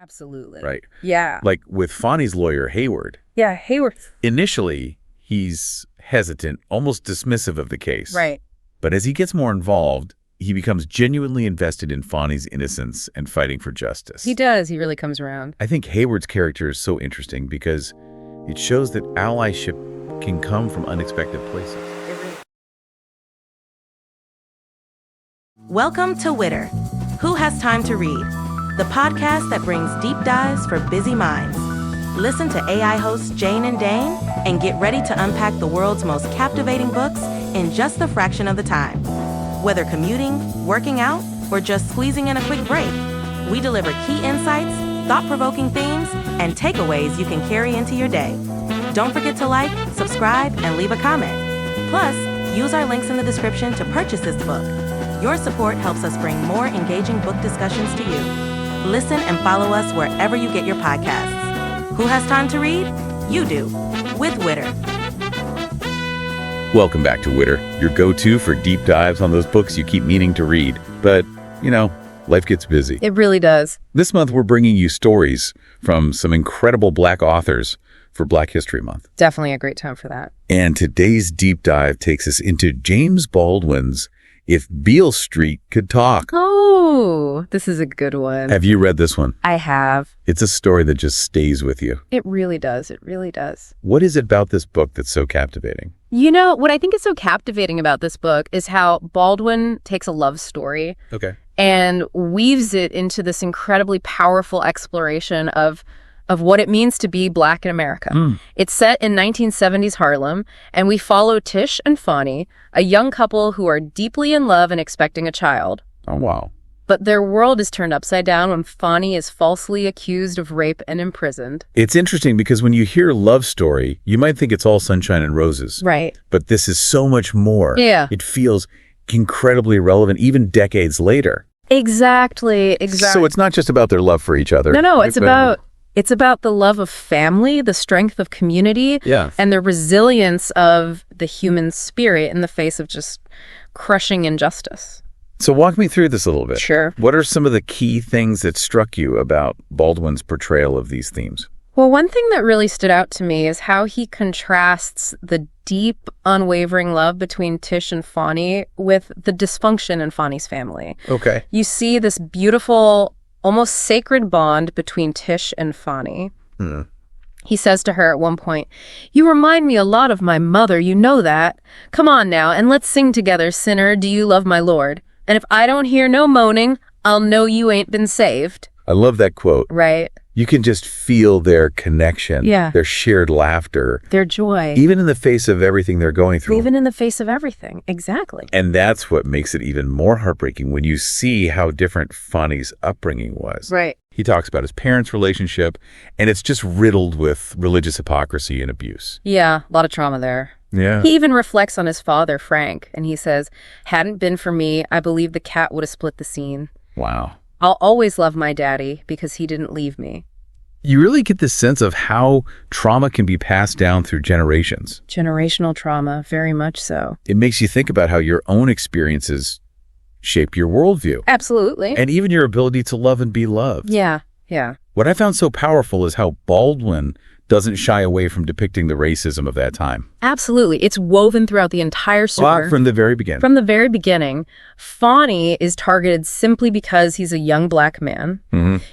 Absolutely. Right. Yeah. Like with Fonny's lawyer, Hayward. Yeah, Hayward. Initially, he's hesitant, almost dismissive of the case. Right. But as he gets more involved, he becomes genuinely invested in Fonny's innocence and fighting for justice. He does. He really comes around. I think Hayward's character is so interesting because it shows that allyship can come from unexpected places. Welcome to Witter. Who Has Time to Read? The podcast that brings deep dives for busy minds. Listen to AI hosts Jane and Dane and get ready to unpack the world's most captivating books in just a fraction of the time. Whether commuting, working out, or just squeezing in a quick break, we deliver key insights, thought-provoking themes, and takeaways you can carry into your day. Don't forget to like, subscribe, and leave a comment. Plus, use our links in the description to purchase this book. Your support helps us bring more engaging book discussions to you. Listen and follow us wherever you get your podcasts. Who has time to read? You do, with Witter. Welcome back to Witter, your go-to for deep dives on those books you keep meaning to read. But, life gets busy. It really does. This month, we're bringing you stories from some incredible Black authors for Black History Month. Definitely a great time for that. And today's deep dive takes us into James Baldwin's If Beale Street Could Talk. Oh, this is a good one. Have you read this one? I have. It's a story that just stays with you. It really does. It really does. What is it about this book that's so captivating? What I think is so captivating about this book is how Baldwin takes a love story and weaves it into this incredibly powerful exploration of what it means to be Black in America. It's set in 1970s Harlem, and we follow Tish and Fonny, a young couple who are deeply in love and expecting a child. Oh, wow. But their world is turned upside down when Fonny is falsely accused of rape and imprisoned. It's interesting because when you hear love story, you might think it's all sunshine and roses. Right. But this is so much more. Yeah. It feels incredibly relevant even decades later. Exactly. So it's not just about their love for each other. No, it's about the love of family, the strength of community, and the resilience of the human spirit in the face of just crushing injustice. So walk me through this a little bit. Sure. What are some of the key things that struck you about Baldwin's portrayal of these themes? Well, one thing that really stood out to me is how he contrasts the deep, unwavering love between Tish and Fonny with the dysfunction in Fonny's family. Okay. You see this beautiful, almost sacred bond between Tish and Fonny. He says to her at one point, "You remind me a lot of my mother, you know that. Come on now, and let's sing together, sinner, do you love my Lord? And if I don't hear no moaning, I'll know you ain't been saved." I love that quote. Right. You can just feel their connection, their shared laughter. Their joy. Even in the face of everything they're going through. Even in the face of everything. Exactly. And that's what makes it even more heartbreaking when you see how different Fonny's upbringing was. Right. He talks about his parents' relationship, and it's just riddled with religious hypocrisy and abuse. Yeah, a lot of trauma there. Yeah. He even reflects on his father, Frank, and he says, "Hadn't been for me, I believe the cat would have split the scene. Wow. I'll always love my daddy because he didn't leave me." You really get this sense of how trauma can be passed down through generations. Generational trauma, very much so. It makes you think about how your own experiences shape your worldview. Absolutely. And even your ability to love and be loved. Yeah. What I found so powerful is how Baldwin doesn't shy away from depicting the racism of that time. Absolutely. It's woven throughout the entire story. From the very beginning. From the very beginning, Fonny is targeted simply because he's a young Black man.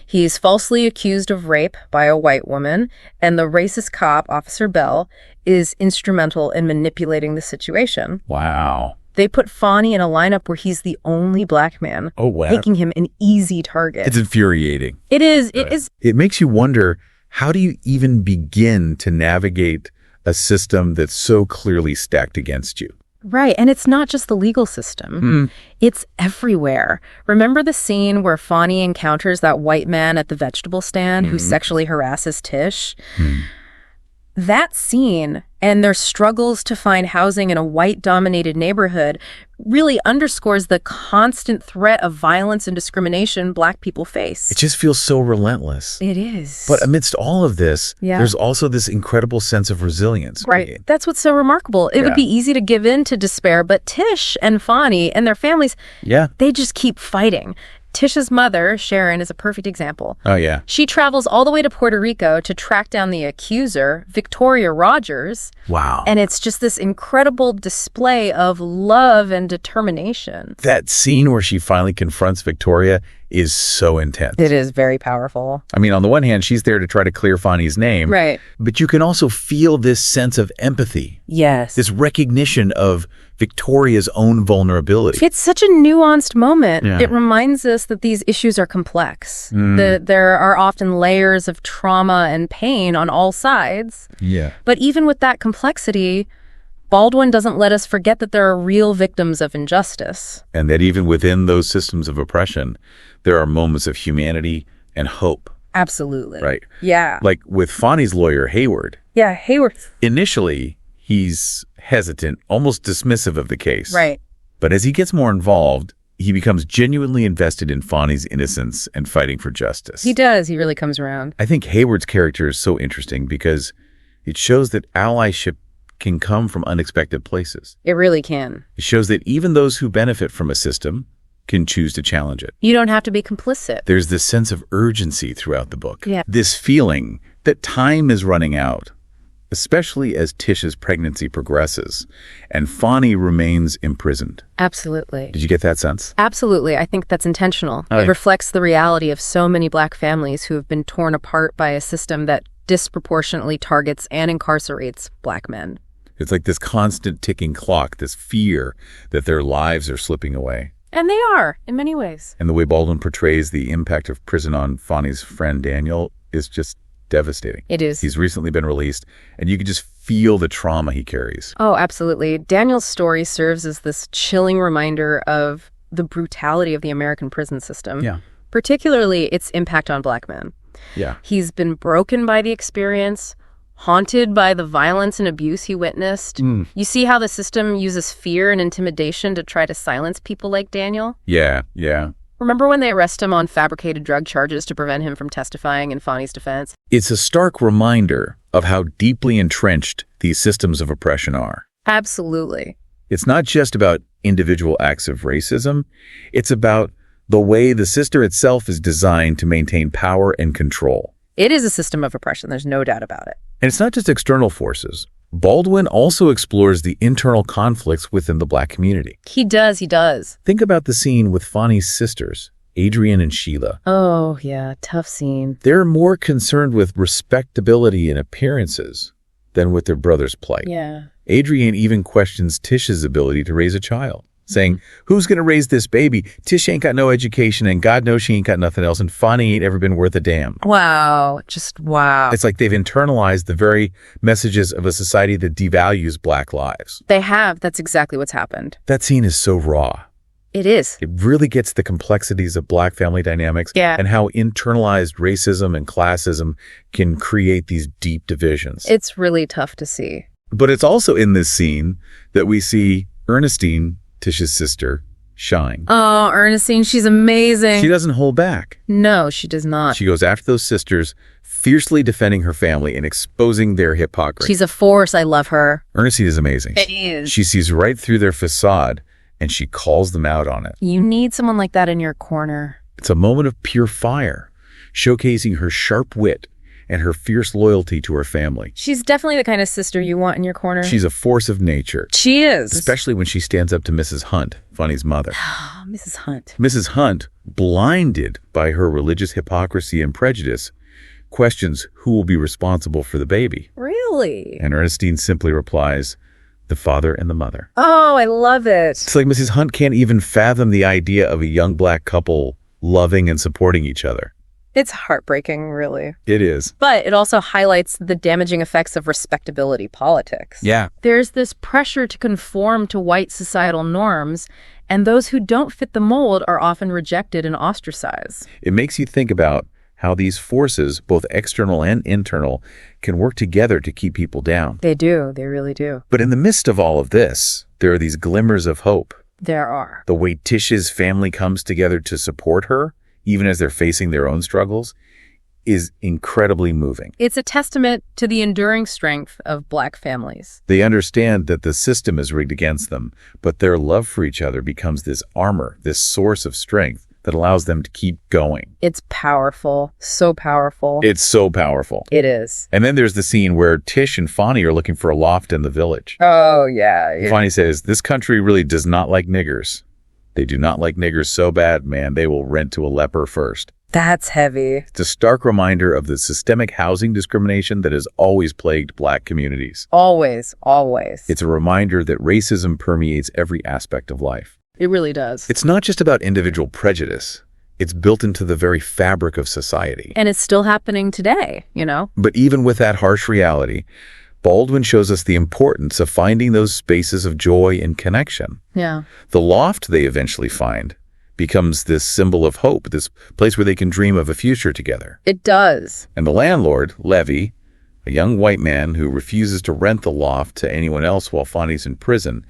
He's falsely accused of rape by a white woman, and the racist cop, Officer Bell, is instrumental in manipulating the situation. Wow. They put Fonny in a lineup where he's the only Black man, making him an easy target. It's infuriating. It is. It is. It makes you wonder, how do you even begin to navigate a system that's so clearly stacked against you? Right. And it's not just the legal system. It's everywhere. Remember the scene where Fonny encounters that white man at the vegetable stand who sexually harasses Tish? That scene and their struggles to find housing in a white-dominated neighborhood really underscores the constant threat of violence and discrimination Black people face. It just feels so relentless. It is. But amidst all of this, there's also this incredible sense of resilience. Right. That's what's so remarkable. It would be easy to give in to despair, but Tish and Fonny and their families, they just keep fighting. Tish's mother, Sharon, is a perfect example. Oh, yeah. She travels all the way to Puerto Rico to track down the accuser, Victoria Rogers. Wow. And it's just this incredible display of love and determination. That scene where she finally confronts Victoria is so intense. It is very powerful. I mean, on the one hand, she's there to try to clear Fonny's name. Right. But you can also feel this sense of empathy. Yes. This recognition of Victoria's own vulnerability. It's such a nuanced moment. Yeah. It reminds us that these issues are complex. There are often layers of trauma and pain on all sides. Yeah. But even with that complexity, Baldwin doesn't let us forget that there are real victims of injustice. And that even within those systems of oppression, there are moments of humanity and hope. Absolutely. Right. Yeah. Like with Fonny's lawyer, Hayward. Yeah, Hayward. Initially, he's hesitant, almost dismissive of the case. Right. But as he gets more involved, he becomes genuinely invested in Fonny's innocence and fighting for justice. He does. He really comes around. I think Hayward's character is so interesting because it shows that allyship can come from unexpected places. It really can. It shows that even those who benefit from a system can choose to challenge it. You don't have to be complicit. There's this sense of urgency throughout the book. Yeah. This feeling that time is running out, especially as Tish's pregnancy progresses and Fonny remains imprisoned. Absolutely. Did you get that sense? Absolutely. I think that's intentional. Oh, It yeah. reflects the reality of so many Black families who have been torn apart by a system that disproportionately targets and incarcerates Black men. It's like this constant ticking clock, this fear that their lives are slipping away. And they are, in many ways. And the way Baldwin portrays the impact of prison on Fonny's friend Daniel is just devastating. It is. He's recently been released, and you can just feel the trauma he carries. Oh, absolutely. Daniel's story serves as this chilling reminder of the brutality of the American prison system. Yeah. Particularly its impact on Black men. Yeah. He's been broken by the experience, haunted by the violence and abuse he witnessed. You see how the system uses fear and intimidation to try to silence people like Daniel? Yeah. Yeah. Remember when they arrest him on fabricated drug charges to prevent him from testifying in Fonny's defense? It's a stark reminder of how deeply entrenched these systems of oppression are. Absolutely. It's not just about individual acts of racism. It's about the way the system itself is designed to maintain power and control. It is a system of oppression. There's no doubt about it. And it's not just external forces. Baldwin also explores the internal conflicts within the Black community. He does. Think about the scene with Fonny's sisters, Adrienne and Sheila. Oh, yeah. Tough scene. They're more concerned with respectability and appearances than with their brother's plight. Yeah. Adrienne even questions Tish's ability to raise a child, saying, who's going to raise this baby? Tish ain't got no education, and God knows she ain't got nothing else, and Fonny ain't ever been worth a damn. Wow. Just wow. It's like they've internalized the very messages of a society that devalues Black lives. They have. That's exactly what's happened. That scene is so raw. It is. It really gets the complexities of Black family dynamics and how internalized racism and classism can create these deep divisions. It's really tough to see. But it's also in this scene that we see Ernestine, Tish's sister, shine. Oh, Ernestine, she's amazing. She doesn't hold back. No, she does not. She goes after those sisters, fiercely defending her family and exposing their hypocrisy. She's a force. I love her. Ernestine is amazing. It is. She sees right through their facade, and she calls them out on it. You need someone like that in your corner. It's a moment of pure fire, showcasing her sharp wit and her fierce loyalty to her family. She's definitely the kind of sister you want in your corner. She's a force of nature. She is. Especially when she stands up to Mrs. Hunt, Fonny's mother. Oh, Mrs. Hunt. Mrs. Hunt, blinded by her religious hypocrisy and prejudice, questions who will be responsible for the baby. Really? And Ernestine simply replies, the father and the mother. Oh, I love it. It's like Mrs. Hunt can't even fathom the idea of a young Black couple loving and supporting each other. It's heartbreaking, really. It is. But it also highlights the damaging effects of respectability politics. Yeah. There's this pressure to conform to white societal norms, and those who don't fit the mold are often rejected and ostracized. It makes you think about how these forces, both external and internal, can work together to keep people down. They do. They really do. But in the midst of all of this, there are these glimmers of hope. There are. The way Tish's family comes together to support her, even as they're facing their own struggles, is incredibly moving. It's a testament to the enduring strength of Black families. They understand that the system is rigged against them, but their love for each other becomes this armor, this source of strength that allows them to keep going. It's powerful. So powerful. It's so powerful. It is. And then there's the scene where Tish and Fonny are looking for a loft in the village. Oh, yeah. Fonny says, this country really does not like niggers. They do not like niggers so bad, man, they will rent to a leper first. That's heavy. It's a stark reminder of the systemic housing discrimination that has always plagued Black communities. Always, always. It's a reminder that racism permeates every aspect of life. It really does. It's not just about individual prejudice. It's built into the very fabric of society. And it's still happening today, you know? But even with that harsh reality, Baldwin shows us the importance of finding those spaces of joy and connection. Yeah. The loft they eventually find becomes this symbol of hope, this place where they can dream of a future together. It does. And the landlord, Levy, a young white man who refuses to rent the loft to anyone else while Fonny's in prison,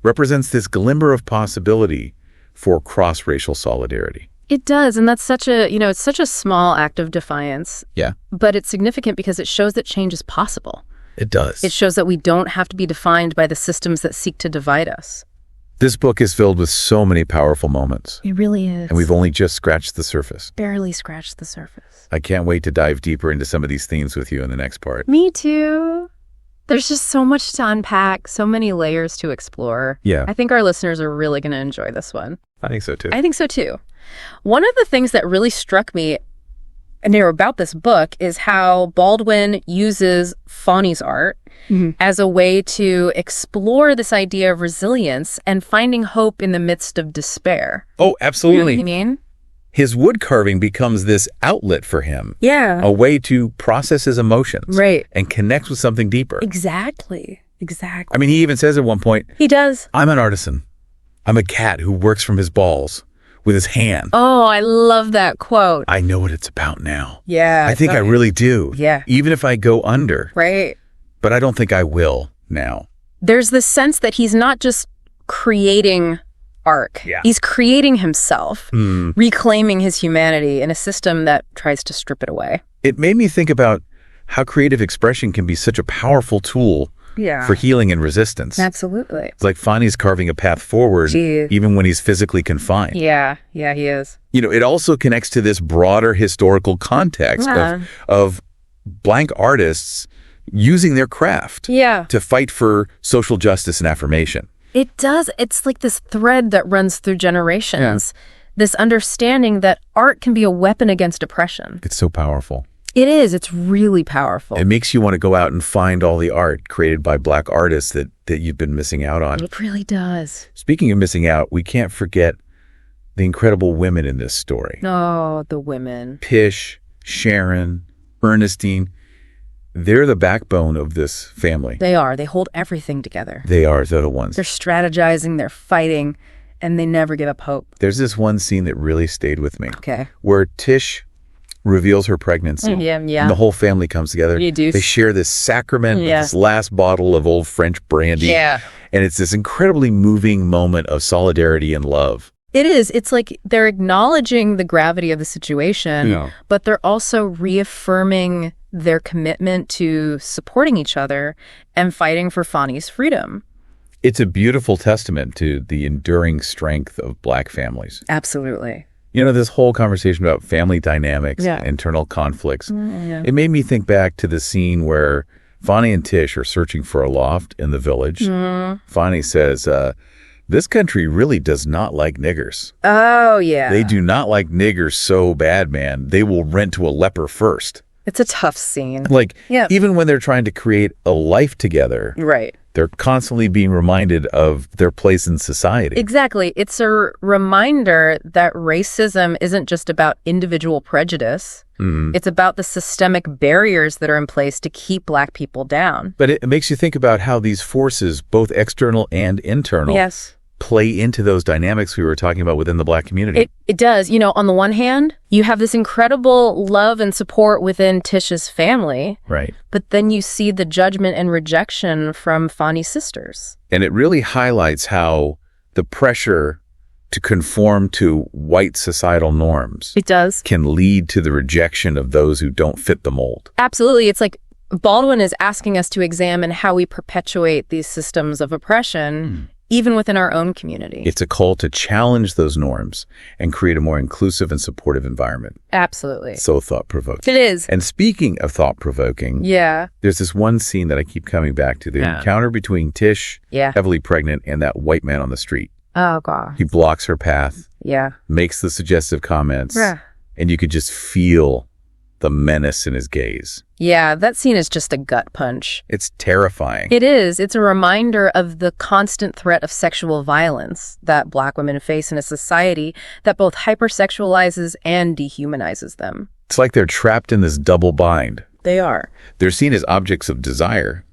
represents this glimmer of possibility for cross-racial solidarity. It does, and that's such a, it's such a small act of defiance. Yeah. But it's significant because it shows that change is possible. It does. It shows that we don't have to be defined by the systems that seek to divide us. This book is filled with so many powerful moments. It really is. And we've only just scratched the surface. Barely scratched the surface. I can't wait to dive deeper into some of these themes with you in the next part. Me too. There's just so much to unpack, so many layers to explore. Yeah. I think our listeners are really going to enjoy this one. I think so too. I think so too. One of the things that really struck me about this book is how Baldwin uses Fonny's art as a way to explore this idea of resilience and finding hope in the midst of despair. Oh, absolutely. You know what I mean? His wood carving becomes this outlet for him. Yeah. A way to process his emotions. Right. And connect with something deeper. Exactly. I mean, he even says at one point, he does. I'm an artisan. I'm a cat who works from his balls with his hand. Oh, I love that quote. I know what it's about now. Yeah. I think I really do. Yeah. Even if I go under. Right. But I don't think I will now. There's this sense that he's not just creating art. Yeah. He's creating himself, reclaiming his humanity in a system that tries to strip it away. It made me think about how creative expression can be such a powerful tool for healing and resistance. Absolutely. It's like Fonny's carving a path forward, even when he's physically confined. Yeah, he is. It also connects to this broader historical context of Blank artists using their craft to fight for social justice and affirmation. It does. It's like this thread that runs through generations. This understanding that art can be a weapon against oppression. It's so powerful. It is. It's really powerful. It makes you want to go out and find all the art created by Black artists that you've been missing out on. It really does. Speaking of missing out, we can't forget the incredible women in this story. Oh, the women. Pish, Sharon, Ernestine. They're the backbone of this family. They are. They hold everything together. They're the ones. They're strategizing, they're fighting, and they never give up hope. There's this one scene that really stayed with me. Okay. Where Tish reveals her pregnancy. Yeah. And the whole family comes together. They share this sacrament, this last bottle of old French brandy. Yeah. And it's this incredibly moving moment of solidarity and love. It is. It's like they're acknowledging the gravity of the situation, but they're also reaffirming their commitment to supporting each other and fighting for Fonny's freedom. It's a beautiful testament to the enduring strength of Black families. Absolutely. This whole conversation about family dynamics, internal conflicts, it made me think back to the scene where Fonny and Tish are searching for a loft in the village. Fonny says, this country really does not like niggers. Oh, yeah. They do not like niggers so bad, man. They will rent to a leper first. It's a tough scene. Even when they're trying to create a life together, they're constantly being reminded of their place in society. Exactly. It's a reminder that racism isn't just about individual prejudice. It's about the systemic barriers that are in place to keep Black people down. But it makes you think about how these forces, both external and internal, play into those dynamics we were talking about within the Black community. It does. On the one hand, you have this incredible love and support within Tish's family. Right. But then you see the judgment and rejection from Fonny's sisters. And it really highlights how the pressure to conform to white societal norms can lead to the rejection of those who don't fit the mold. Absolutely. It's like Baldwin is asking us to examine how we perpetuate these systems of oppression even within our own community. It's a call to challenge those norms and create a more inclusive and supportive environment. Absolutely. So thought-provoking. It is. And speaking of thought-provoking, there's this one scene that I keep coming back to, the encounter between Tish, heavily pregnant, and that white man on the street. Oh, God. He blocks her path, makes the suggestive comments, and you could just feel the menace in his gaze. Yeah, that scene is just a gut punch. It's terrifying. It is. It's a reminder of the constant threat of sexual violence that Black women face in a society that both hypersexualizes and dehumanizes them. It's like they're trapped in this double bind. They are. They're seen as objects of desire,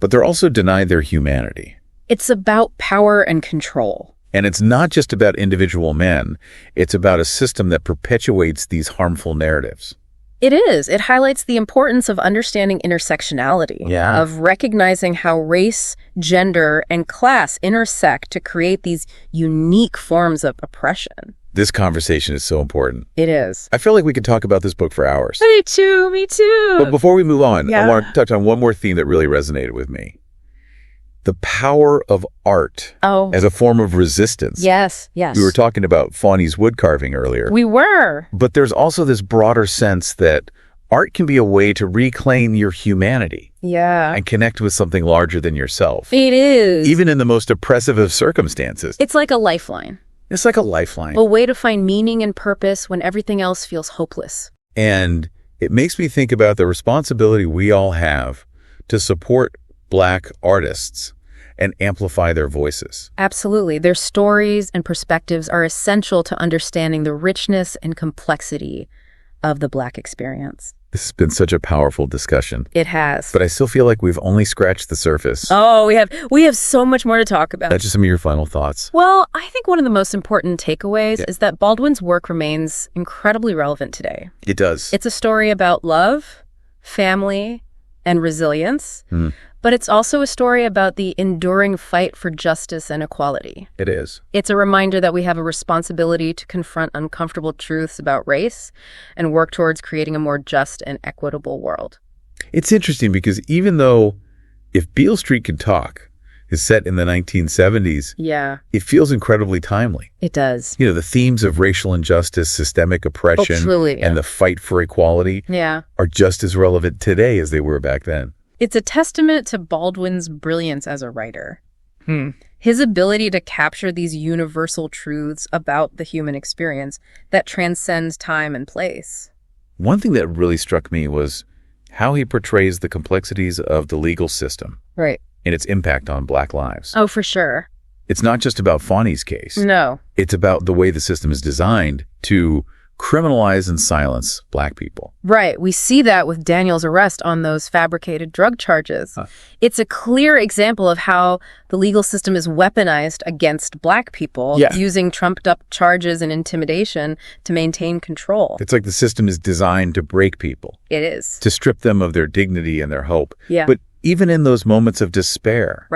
but they're also denied their humanity. It's about power and control. And it's not just about individual men. It's about a system that perpetuates these harmful narratives. It is. It highlights the importance of understanding intersectionality, of recognizing how race, gender, and class intersect to create these unique forms of oppression. This conversation is so important. It is. I feel like we could talk about this book for hours. Me too, me too. But before we move on, I want to touch on one more theme that really resonated with me. The power of art as a form of resistance. Yes. We were talking about Fonny's wood carving earlier. We were. But there's also this broader sense that art can be a way to reclaim your humanity. And connect with something larger than yourself. It is. Even in the most oppressive of circumstances. It's like a lifeline. It's like a lifeline. A way to find meaning and purpose when everything else feels hopeless. And it makes me think about the responsibility we all have to support Black artists and amplify their voices. Absolutely. Their stories and perspectives are essential to understanding the richness and complexity of the Black experience. This has been such a powerful discussion. It has. But I still feel like we've only scratched the surface. Oh, we have so much more to talk about. That's just some of your final thoughts. Well, I think one of the most important takeaways is that Baldwin's work remains incredibly relevant today. It does. It's a story about love, family, and resilience. But it's also a story about the enduring fight for justice and equality. It is. It's a reminder that we have a responsibility to confront uncomfortable truths about race and work towards creating a more just and equitable world. It's interesting because even though If Beale Street Could Talk is set in the 1970s, it feels incredibly timely. It does. You know, the themes of racial injustice, systemic oppression, and the fight for equality are just as relevant today as they were back then. It's a testament to Baldwin's brilliance as a writer. His ability to capture these universal truths about the human experience that transcends time and place. One thing that really struck me was how he portrays the complexities of the legal system. Right. And its impact on Black lives. Oh, for sure. It's not just about Fonny's case. No. It's about the way the system is designed to criminalize and silence Black people. Right. We see that with Daniel's arrest on those fabricated drug charges. It's a clear example of how the legal system is weaponized against Black people, using trumped-up charges and intimidation to maintain control. It's like the system is designed to break people. It is. To strip them of their dignity and their hope. But even in those moments of despair,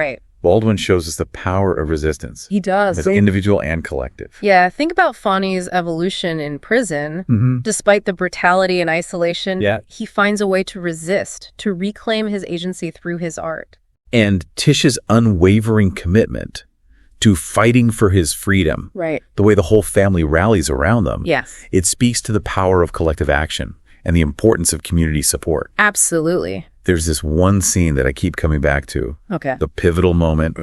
Baldwin shows us the power of resistance. He does. As individual and collective. Yeah, think about Fonny's evolution in prison. Despite the brutality and isolation, he finds a way to resist, to reclaim his agency through his art. And Tish's unwavering commitment to fighting for his freedom, the way the whole family rallies around them, it speaks to the power of collective action and the importance of community support. Absolutely. There's this one scene that I keep coming back to. The pivotal moment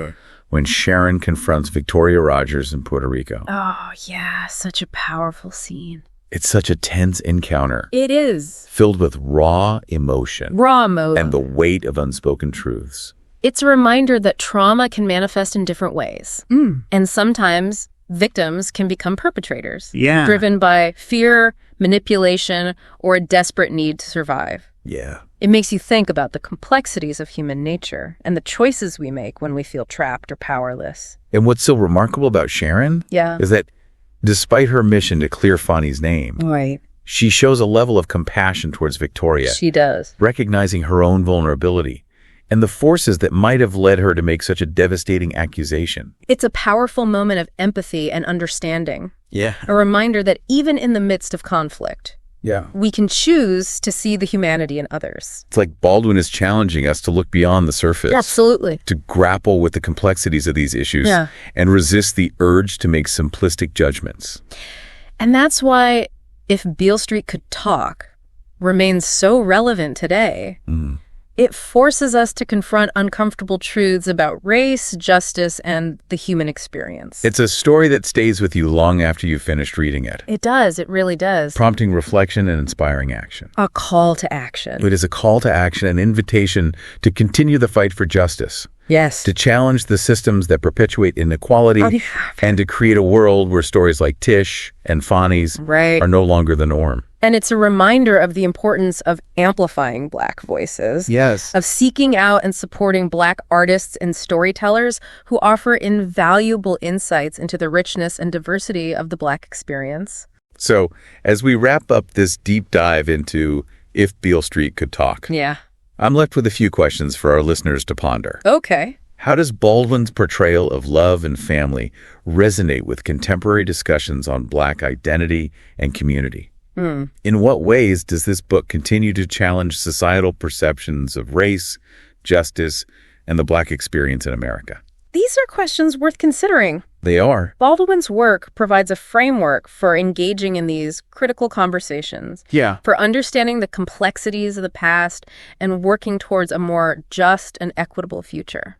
when Sharon confronts Victoria Rogers in Puerto Rico. Oh, yeah. Such a powerful scene. It's such a tense encounter. It is. Filled with raw emotion. And the weight of unspoken truths. It's a reminder that trauma can manifest in different ways. And sometimes victims can become perpetrators. Driven by fear, manipulation, or a desperate need to survive. It makes you think about the complexities of human nature and the choices we make when we feel trapped or powerless. And what's so remarkable about Sharon is that despite her mission to clear Fonny's name, she shows a level of compassion towards Victoria. She does. Recognizing her own vulnerability and the forces that might have led her to make such a devastating accusation. It's a powerful moment of empathy and understanding. A reminder that even in the midst of conflict, Yeah. We can choose to see the humanity in others. It's like Baldwin is challenging us to look beyond the surface. Absolutely. To grapple with the complexities of these issues Yeah. and resist the urge to make simplistic judgments. And that's why If Beale Street Could Talk remains so relevant today. It forces us to confront uncomfortable truths about race, justice, and the human experience. It's a story that stays with you long after you've finished reading it. It does. It really does. Prompting reflection and inspiring action. A call to action. It is a call to action, an invitation to continue the fight for justice. Yes. To challenge the systems that perpetuate inequality and to create a world where stories like Tish and Fonny's are no longer the norm. And it's a reminder of the importance of amplifying Black voices. Yes. Of seeking out and supporting Black artists and storytellers who offer invaluable insights into the richness and diversity of the Black experience. So, as we wrap up this deep dive into If Beale Street Could Talk, I'm left with a few questions for our listeners to ponder. Okay. How does Baldwin's portrayal of love and family resonate with contemporary discussions on Black identity and community? In what ways does this book continue to challenge societal perceptions of race, justice, and the Black experience in America? These are questions worth considering. They are. Baldwin's work provides a framework for engaging in these critical conversations. Yeah. For understanding the complexities of the past and working towards a more just and equitable future.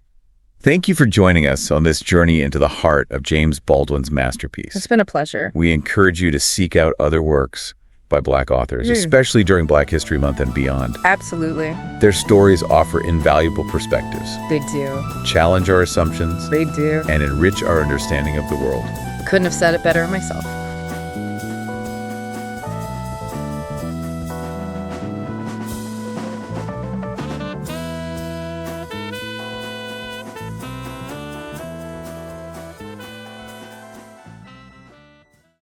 Thank you for joining us on this journey into the heart of James Baldwin's masterpiece. It's been a pleasure. We encourage you to seek out other works by Black authors, especially during Black History Month and beyond. Absolutely. Their stories offer invaluable perspectives, They do. challenge our assumptions, They do. and enrich our understanding of the world. Couldn't have said it better myself.